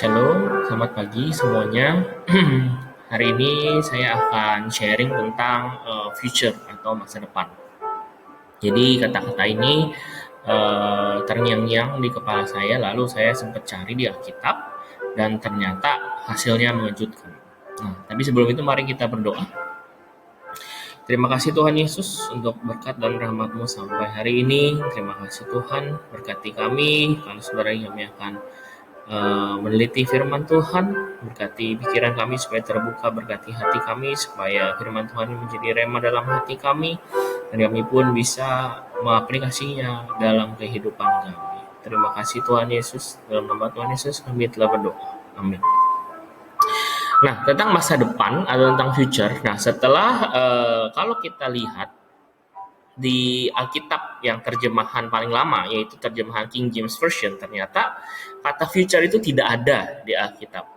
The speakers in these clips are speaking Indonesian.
Shalom, selamat pagi semuanya. Hari ini saya akan sharing tentang future atau masa depan. Jadi kata-kata ini terngiang-ngiang di kepala saya, lalu saya sempat cari di Alkitab dan ternyata hasilnya mengejutkan. Nah, tapi sebelum itu mari kita berdoa. Terima kasih Tuhan Yesus untuk berkat dan rahmat-Mu sampai hari ini. Terima kasih Tuhan, berkati kami. Kalau saudara kami akan meneliti firman Tuhan, berkati pikiran kami supaya terbuka, berkati hati kami supaya firman Tuhan menjadi rema dalam hati kami, dan kami pun bisa mengaplikasinya dalam kehidupan kami. Terima kasih Tuhan Yesus, dalam nama Tuhan Yesus kami telah berdoa. Amin. Nah, tentang masa depan atau tentang future. Nah, setelah kalau kita lihat di Alkitab yang terjemahan paling lama, yaitu terjemahan King James Version, ternyata kata future itu tidak ada di Alkitab.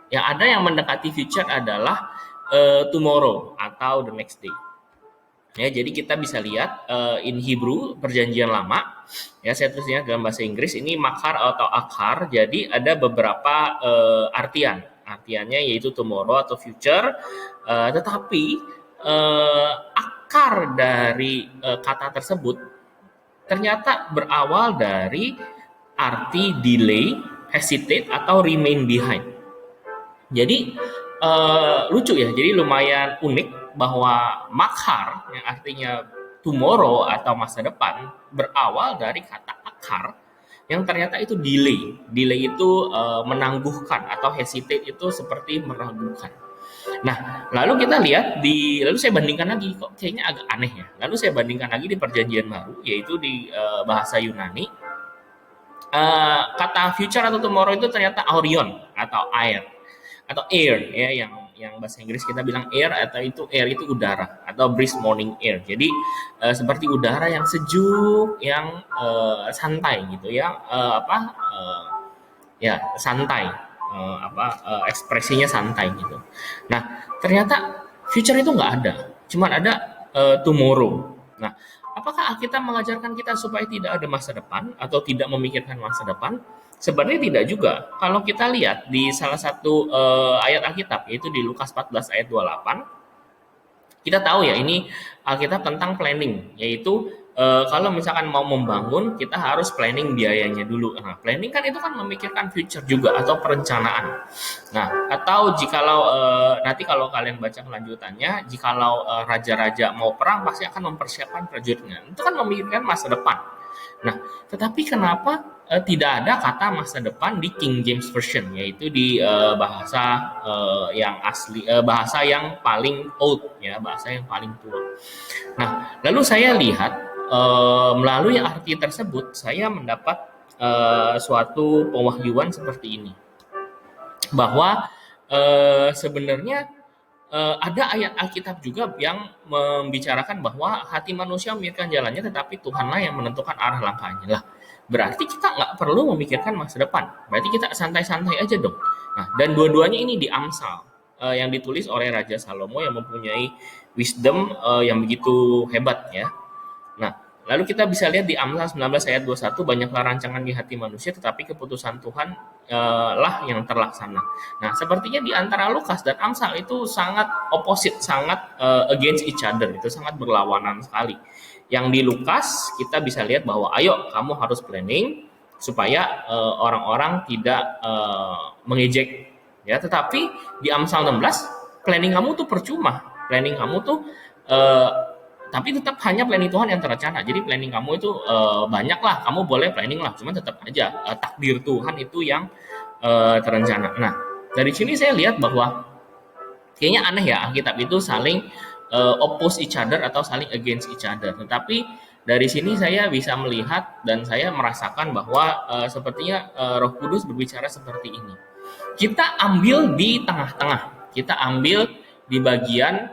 Yang ada yang mendekati future adalah tomorrow atau the next day. Ya, jadi kita bisa lihat in Hebrew perjanjian lama, ya saya tulisnya dalam bahasa Inggris ini makar atau akar. Jadi ada beberapa artian. Artiannya yaitu tomorrow atau future, tetapi akar dari kata tersebut ternyata berawal dari arti delay, hesitate, atau remain behind. Jadi lucu ya, jadi lumayan unik bahwa makar yang artinya tomorrow atau masa depan berawal dari kata akar yang ternyata itu delay. Delay itu menangguhkan, atau hesitate itu seperti meragukan. Nah, lalu kita lihat lalu saya bandingkan lagi, kok kayaknya agak aneh ya. Lalu saya bandingkan lagi di Perjanjian Baru, yaitu di bahasa Yunani. Kata future atau tomorrow itu ternyata aurion atau air ya, yang bahasa Inggris kita bilang air, atau itu air itu udara atau brisk morning air. Jadi seperti udara yang sejuk, yang santai gitu ya, ya santai, ekspresinya santai gitu. Nah, ternyata future itu nggak ada, cuman ada tomorrow. Nah, apakah kita mengajarkan kita supaya tidak ada masa depan atau tidak memikirkan masa depan? Sebenarnya tidak juga. Kalau kita lihat di salah satu ayat Alkitab, yaitu di Lukas 14 ayat 28, kita tahu ya ini Alkitab tentang planning, yaitu kalau misalkan mau membangun kita harus planning biayanya dulu. Nah, planning kan itu kan memikirkan future juga atau perencanaan. Nah, atau jikalau nanti kalau kalian baca kelanjutannya, jikalau raja-raja mau perang pasti akan mempersiapkan prajuritnya. Itu kan memikirkan masa depan. Nah, tetapi kenapa tidak ada kata masa depan di King James Version, yaitu di bahasa yang asli, bahasa yang paling old ya, bahasa yang paling tua. Nah, lalu saya lihat melalui arti tersebut saya mendapat suatu pewahyuan seperti ini, bahwa sebenarnya ada ayat Alkitab juga yang membicarakan bahwa hati manusia memikirkan jalannya, tetapi Tuhanlah yang menentukan arah langkahnya. Lah, berarti kita nggak perlu memikirkan masa depan. Berarti kita santai-santai aja dong. Nah, dan dua-duanya ini di Amsal yang ditulis oleh Raja Salomo yang mempunyai wisdom yang begitu hebat ya. Nah, lalu kita bisa lihat di Amsal 19 ayat 21, banyaklah rancangan di hati manusia, tetapi keputusan Tuhan lah yang terlaksana. Nah, sepertinya di antara Lukas dan Amsal itu sangat opposite, sangat against each other, itu sangat berlawanan sekali. Yang di Lukas kita bisa lihat bahwa ayo kamu harus planning supaya orang-orang tidak mengejek ya, tetapi di Amsal 16 planning kamu tuh percuma. Planning kamu tuh tapi tetap hanya planning Tuhan yang terencana. Jadi planning kamu itu banyak lah, kamu boleh planning lah, cuman tetap aja takdir Tuhan itu yang terencana. Nah, dari sini saya lihat bahwa kayaknya aneh ya, Alkitab itu saling oppose each other atau saling against each other. Tetapi dari sini saya bisa melihat dan saya merasakan bahwa sepertinya Roh Kudus berbicara seperti ini. Kita ambil di tengah-tengah, kita ambil di bagian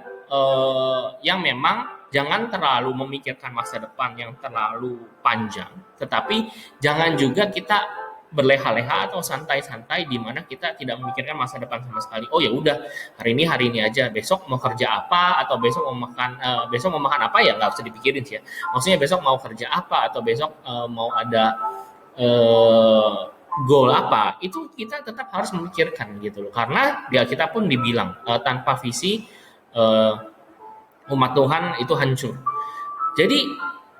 yang memang jangan terlalu memikirkan masa depan yang terlalu panjang, tetapi jangan juga kita berleha-leha atau santai-santai di mana kita tidak memikirkan masa depan sama sekali. Oh ya udah, hari ini aja, besok mau kerja apa atau besok mau makan apa ya nggak usah dipikirin sih ya. Maksudnya besok mau kerja apa atau besok mau ada goal apa, itu kita tetap harus memikirkan gitu loh. Karena ya kita pun dibilang tanpa visi eh, umat Tuhan itu hancur. Jadi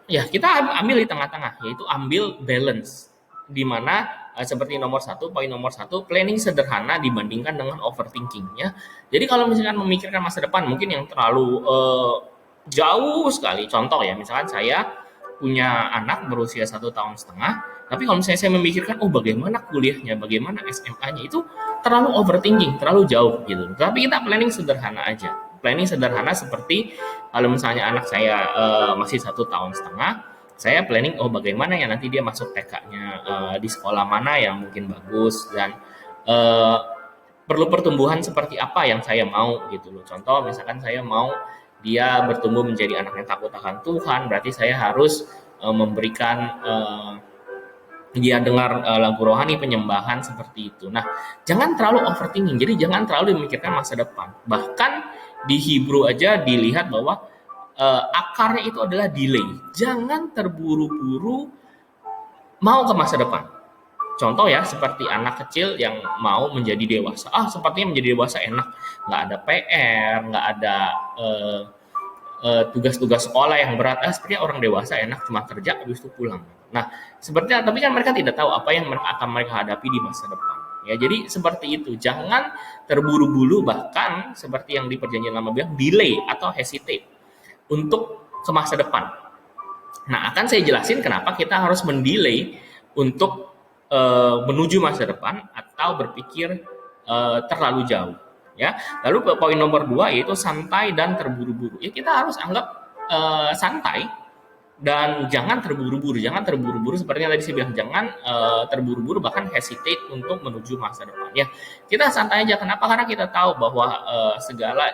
ya kita ambil di tengah-tengah, yaitu ambil balance, di mana seperti poin nomor satu, planning sederhana dibandingkan dengan overthinking ya. Jadi kalau misalkan memikirkan masa depan mungkin yang terlalu jauh sekali, contoh ya, misalkan saya punya anak berusia 1,5 tahun, tapi kalau misalnya saya memikirkan, oh bagaimana kuliahnya, bagaimana SMA-nya, itu terlalu overthinking, terlalu jauh gitu. Tapi kita planning sederhana aja. Planning sederhana seperti kalau misalnya anak saya masih 1,5 tahun, saya planning, oh bagaimana ya nanti dia masuk TK-nya di sekolah mana yang mungkin bagus, dan eh, perlu pertumbuhan seperti apa yang saya mau gitu loh. Contoh misalkan saya mau dia bertumbuh menjadi anak yang takut akan Tuhan, berarti saya harus memberikan dia dengar lagu rohani penyembahan seperti itu. Nah, jangan terlalu overthinking. Jadi jangan terlalu memikirkan masa depan. Bahkan di Hebrew aja dilihat bahwa akarnya itu adalah delay. Jangan terburu-buru mau ke masa depan. Contoh ya, seperti anak kecil yang mau menjadi dewasa. Sepertinya menjadi dewasa enak. Nggak ada PR, nggak ada tugas-tugas sekolah yang berat. Sepertinya orang dewasa enak, cuma kerja habis itu pulang. Nah, sepertinya, tapi kan mereka tidak tahu apa yang akan mereka hadapi di masa depan. Ya, jadi seperti itu. Jangan terburu-buru, bahkan seperti yang di Perjanjian Lama bilang, delay atau hesitate untuk ke masa depan. Nah, akan saya jelasin kenapa kita harus mendelay untuk menuju masa depan atau berpikir terlalu jauh. Ya, lalu poin nomor 2 yaitu santai dan terburu-buru. Ya, kita harus anggap santai dan jangan terburu-buru. Jangan terburu-buru seperti yang tadi saya bilang, jangan terburu-buru bahkan hesitate untuk menuju masa depan. Ya, kita santai aja. Kenapa? Karena kita tahu bahwa segala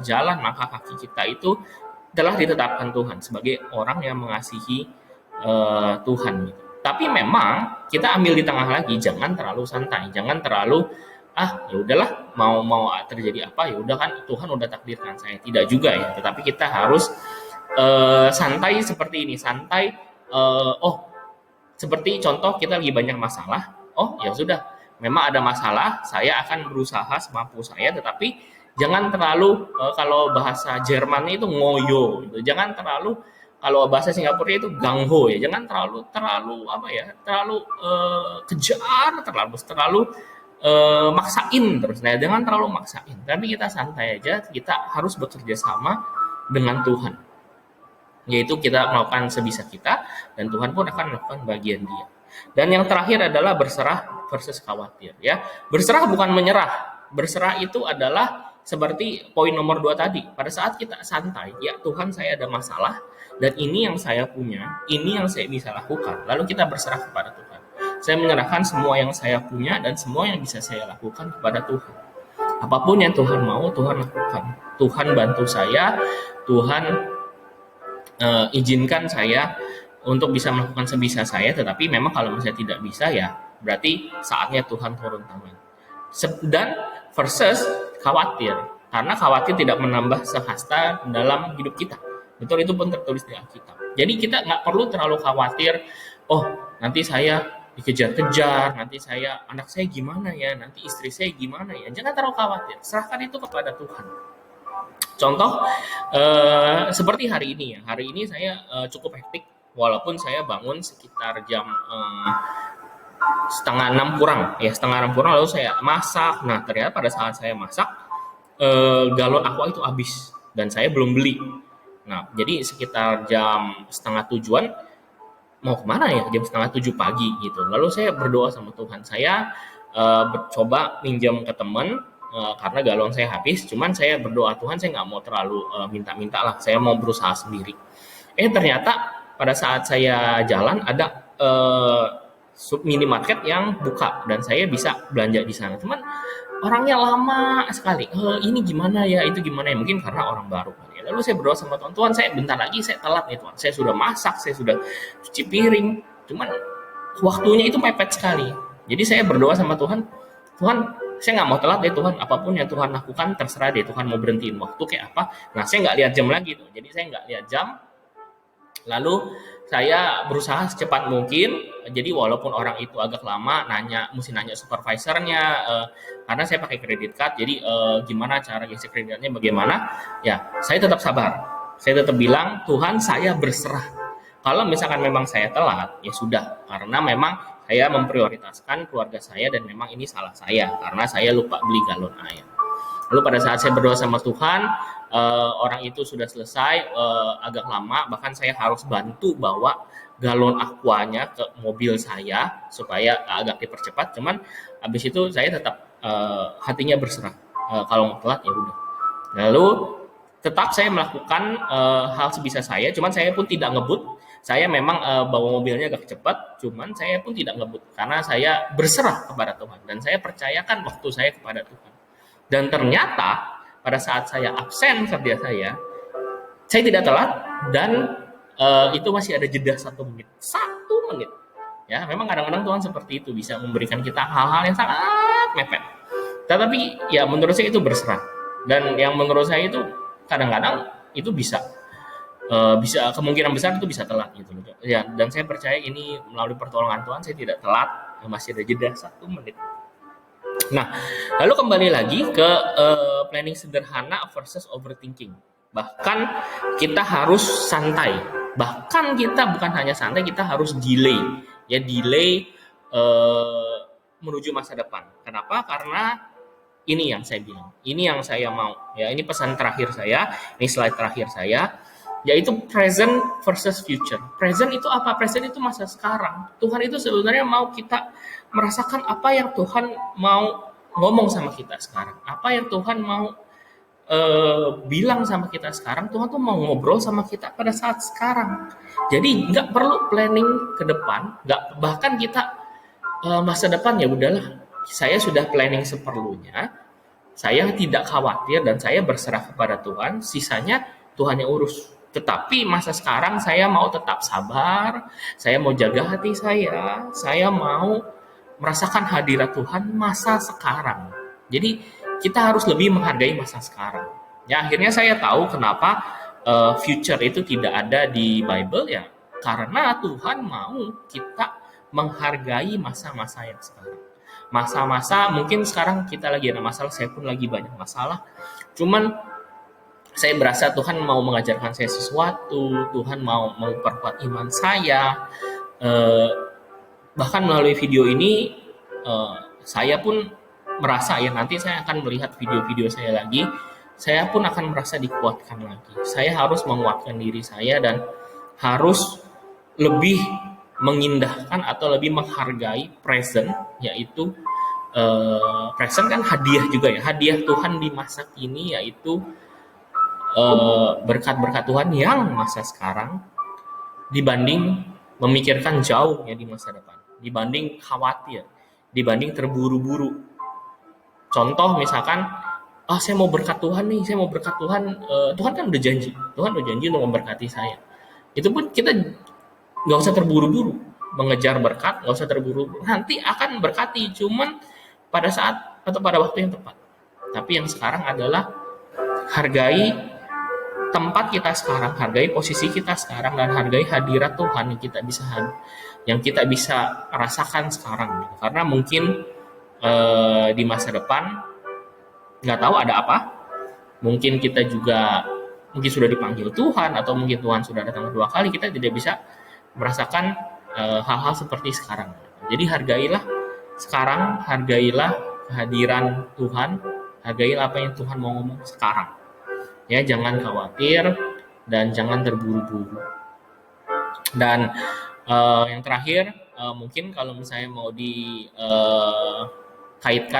jalan langkah kaki kita itu telah ditetapkan Tuhan sebagai orang yang mengasihi Tuhan gitu. Tapi memang kita ambil di tengah lagi, jangan terlalu santai, jangan terlalu ya udahlah, mau terjadi apa ya udah, kan Tuhan udah takdirkan saya. Tidak juga ya, tetapi kita harus santai seperti ini, santai. Seperti contoh kita lagi banyak masalah, ya sudah, memang ada masalah, saya akan berusaha semampu saya, tetapi jangan terlalu kalau bahasa Jermannya itu ngoyo gitu. Jangan terlalu, kalau bahasa Singapura itu gangho ya. Jangan terlalu apa ya? Terlalu kejar, terlalu maksain terus. Nah, jangan terlalu maksain. Tapi kita santai aja, kita harus bekerja sama dengan Tuhan. Yaitu kita melakukan sebisa kita dan Tuhan pun akan melakukan bagian dia. Dan yang terakhir adalah berserah versus khawatir ya. Berserah bukan menyerah. Berserah itu adalah seperti poin nomor 2 tadi. Pada saat kita santai, ya Tuhan, saya ada masalah dan ini yang saya punya, ini yang saya bisa lakukan. Lalu kita berserah kepada Tuhan. Saya menyerahkan semua yang saya punya dan semua yang bisa saya lakukan kepada Tuhan. Apapun yang Tuhan mau, Tuhan lakukan. Tuhan bantu saya, Tuhan izinkan saya untuk bisa melakukan sebisa saya, tetapi memang kalau misalnya tidak bisa ya berarti saatnya Tuhan turun tangan. Dan versus khawatir, karena khawatir tidak menambah sehasta dalam hidup kita. Betul, itu pun tertulis di Alkitab. Jadi kita nggak perlu terlalu khawatir, nanti saya dikejar-kejar, nanti anak saya gimana ya, nanti istri saya gimana ya. Jangan terlalu khawatir, serahkan itu kepada Tuhan. Contoh seperti hari ini ya. Hari ini saya cukup hektik, walaupun saya bangun sekitar jam 5:30 kurang ya, 5:30 kurang, lalu saya masak. Nah, ternyata pada saat saya masak galon aqua itu habis dan saya belum beli. Nah, jadi sekitar jam 6:30-an mau kemana ya, jam 6:30 pagi gitu. Lalu saya berdoa sama Tuhan. Saya coba minjam ke teman karena galon saya habis. Cuman saya berdoa, Tuhan, saya nggak mau terlalu minta-minta lah, saya mau berusaha sendiri. Ternyata pada saat saya jalan ada minimarket yang buka dan saya bisa belanja di sana. Cuman orangnya lama sekali. Ini gimana ya, itu gimana ya, mungkin karena orang baru kali ya. Lalu saya berdoa sama Tuhan, Tuhan, saya bentar lagi saya telat nih Tuhan. Saya sudah masak, saya sudah cuci piring. Cuman waktunya itu mepet sekali. Jadi saya berdoa sama Tuhan, Tuhan, saya nggak mau telat deh Tuhan, apapun yang Tuhan lakukan terserah deh Tuhan, mau berhentiin waktu kayak apa. Nah, saya nggak lihat jam lagi tuh, jadi saya nggak lihat jam, Lalu saya berusaha secepat mungkin, jadi walaupun orang itu agak lama mesti nanya supervisornya, karena saya pakai kredit card, jadi gimana cara ngisi kreditnya bagaimana, ya saya tetap sabar. Saya tetap bilang, Tuhan saya berserah. Kalau misalkan memang saya telat, ya sudah, karena memang saya memprioritaskan keluarga saya dan memang ini salah saya, karena saya lupa beli galon air. Lalu pada saat saya berdoa sama Tuhan, orang itu sudah selesai, agak lama, bahkan saya harus bantu bawa galon aquanya ke mobil saya supaya agak dipercepat. Cuman habis itu saya tetap hatinya berserah. Kalau mau telat ya udah. Lalu tetap saya melakukan hal sebisa saya, cuman saya pun tidak ngebut. Saya memang bawa mobilnya agak cepat, cuman saya pun tidak ngebut karena saya berserah kepada Tuhan dan saya percayakan waktu saya kepada Tuhan. Dan ternyata pada saat saya absen kerja saya tidak telat dan itu masih ada jeda 1 menit. 1 menit. Ya, memang kadang-kadang Tuhan seperti itu bisa memberikan kita hal-hal yang sangat mepet. Tetapi ya menurut saya itu berserah. Dan yang menurut saya itu kadang-kadang itu bisa kemungkinan besar itu bisa telat gitu loh. Ya, dan saya percaya ini melalui pertolongan Tuhan saya tidak telat, masih ada jeda 1 menit. Nah, lalu kembali lagi ke planning sederhana versus overthinking. Bahkan kita harus santai. Bahkan kita bukan hanya santai, kita harus delay. Ya, delay menuju masa depan. Kenapa? Karena ini yang saya bilang. Ini yang saya mau. Ya, ini pesan terakhir saya, ini slide terakhir saya, yaitu present versus future. Present itu apa? Present itu masa sekarang. Tuhan itu sebenarnya mau kita merasakan apa yang Tuhan mau ngomong sama kita sekarang. Apa yang Tuhan mau bilang sama kita sekarang. Tuhan tuh mau ngobrol sama kita pada saat sekarang. Jadi nggak perlu planning ke depan. Bahkan kita masa depan ya udahlah. Saya sudah planning seperlunya. Saya tidak khawatir dan saya berserah kepada Tuhan. Sisanya Tuhan yang urus. Tetapi masa sekarang saya mau tetap sabar, saya mau jaga hati saya mau merasakan hadirat Tuhan masa sekarang. Jadi kita harus lebih menghargai masa sekarang. Ya akhirnya saya tahu kenapa future itu tidak ada di Bible ya, karena Tuhan mau kita menghargai masa-masa yang sekarang. Masa-masa mungkin sekarang kita lagi ada masalah, saya pun lagi banyak masalah. Cuman saya berasa Tuhan mau mengajarkan saya sesuatu, Tuhan mau memperkuat iman saya. Bahkan melalui video ini, saya pun merasa ya nanti saya akan melihat video-video saya lagi, saya pun akan merasa dikuatkan lagi. Saya harus menguatkan diri saya dan harus lebih mengindahkan atau lebih menghargai present, yaitu present kan hadiah juga ya, hadiah Tuhan di masa kini, yaitu berkat-berkat Tuhan yang masa sekarang dibanding memikirkan jauh ya di masa depan, dibanding khawatir, dibanding terburu-buru. Contoh misalkan, saya mau berkat Tuhan nih, saya mau berkat Tuhan, Tuhan kan udah janji untuk memberkati saya. Itu pun kita nggak usah terburu-buru mengejar berkat, nggak usah terburu-buru. Nanti akan berkati, cuman pada saat atau pada waktu yang tepat. Tapi yang sekarang adalah hargai tempat kita sekarang, hargai posisi kita sekarang, dan hargai hadirat Tuhan yang kita bisa rasakan sekarang. Karena mungkin di masa depan nggak tahu ada apa. Mungkin kita juga sudah dipanggil Tuhan, atau mungkin Tuhan sudah datang kedua kali. Kita tidak bisa merasakan hal-hal seperti sekarang. Jadi hargailah sekarang, hargailah kehadiran Tuhan, hargailah apa yang Tuhan mau ngomong sekarang. Ya, jangan khawatir dan jangan terburu-buru. Dan yang terakhir, mungkin kalau misalnya mau dikaitkan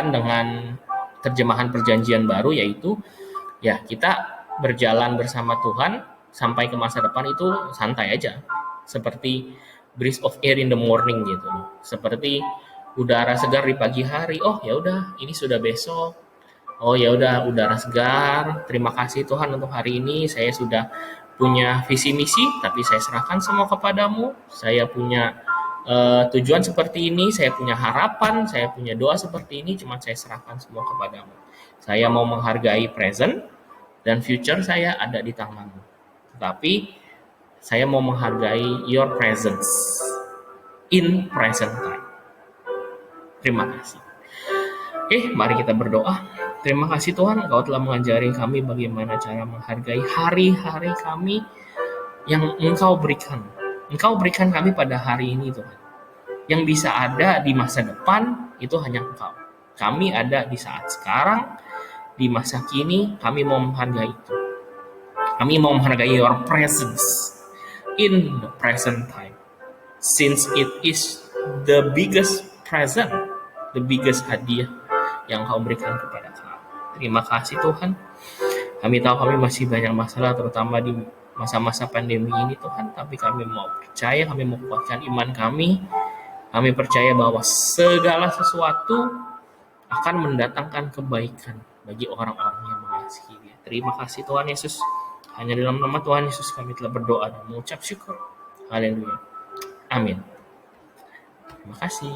dengan terjemahan perjanjian baru, yaitu ya kita berjalan bersama Tuhan sampai ke masa depan itu santai aja, seperti breeze of air in the morning gitu, seperti udara segar di pagi hari. Oh ya udah, ini sudah besok. Oh ya udah, udara segar. Terima kasih Tuhan untuk hari ini. Saya sudah punya visi misi, tapi saya serahkan semua kepadamu. Saya punya tujuan seperti ini, saya punya harapan, saya punya doa seperti ini, cuma saya serahkan semua kepadamu. Saya mau menghargai present dan future saya ada di tanganmu. Tetapi Saya mau menghargai your presence in present time. Terima kasih. Mari kita berdoa. Terima kasih Tuhan, Engkau telah mengajari kami bagaimana cara menghargai hari-hari kami yang Engkau berikan. Engkau berikan kami pada hari ini Tuhan. Yang bisa ada di masa depan itu hanya Engkau. Kami ada di saat sekarang, di masa kini, kami mau menghargai itu. Kami mau menghargai your presence in the present time. Since it is the biggest present, the biggest hadiah yang Kau berikan kepada kami. Terima kasih Tuhan. Kami tahu kami masih banyak masalah, terutama di masa-masa pandemi ini Tuhan. Tapi kami mau percaya, kami mau kuatkan iman kami. Kami percaya bahwa segala sesuatu akan mendatangkan kebaikan bagi orang-orang yang mengasihi Dia. Terima kasih Tuhan Yesus. Hanya dalam nama Tuhan Yesus kami telah berdoa dan mengucap syukur. Haleluya. Amin. Terima kasih.